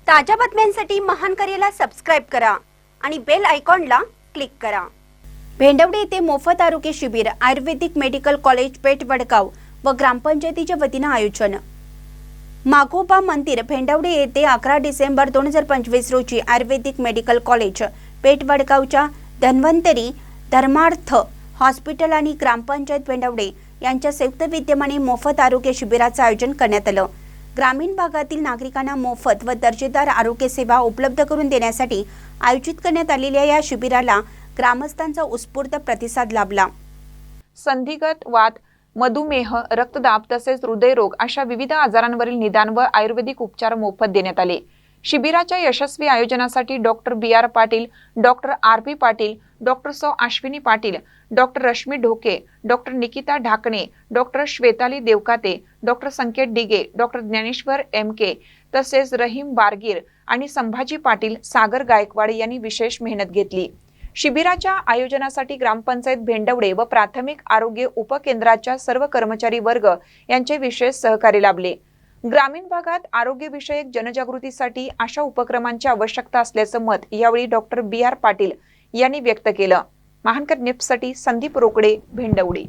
ताज्या बातम्यांसाठी महान करेला सबस्क्राइब करा आणि बेल आयकॉनला क्लिक करा। भेंडवडे येथे मोफत आरोग्य शिबिर आयुर्वेदिक मेडिकल कॉलेज पेठ वडगाव व ग्रामपंचायतीच्या वतीने आयोजन। मागोबा मंदिर भेंडवडे येथे 11 डिसेंबर 2025 रोजी आयुर्वेदिक मेडिकल कॉलेज पेठ वडगावच्या धन्वंतरी धर्मार्थ हॉस्पिटल आणि ग्रामपंचायत भेंडवडे यांच्या संयुक्त विद्यमाने मोफत आरोग्य शिबिराचे आयोजन करण्यात आले। ग्रामीण भागातील नागरिकांना मोफत व दर्जेदार आरोग्य सेवा उपलब्ध करून देण्यासाठी आयोजित करण्यात आलेल्या या शिबिराला ग्रामस्थांचा उत्स्फूर्त प्रतिसाद लाभला। संधिगत वात, मधुमेह, रक्तदाब तसेच हृदयरोग अशा विविध आजारांवरील निदान व आयुर्वेदिक उपचार मोफत देण्यात आले। शिबिराच्या यशस्वी आयोजनासाठी doctor BR. Patil, doctor RP. Patil, doctor सौ Ashwini Patil, doctor Rashmi Dhoke, doctor Nikita Dhakane, doctor Shwetali Devkate, doctor Sanket Dige, doctor Dnyaneshwar MK. तसेच रहीम बारगीर आणि संभाजी पाटील, सागर गायकवाड यांनी विशेष मेहनत घेतली। शिबिराच्या आयोजनासाठी ग्रामपंचायत भेंडवडे व प्राथमिक आरोग्य उपकेंद्राच्या सर्व कर्मचारी वर्ग यांचे विशेष सहकार्य लाभले। ग्रामीण भागात आरोग्यविषयक जनजागृतीसाठी अशा उपक्रमांची आवश्यकता असल्याचं मत यावेळी डॉक्टर बी.आर. पाटील यांनी व्यक्त केलं। महानकर न्यूजसाठी संदीप रोकडे, भेंडवडे।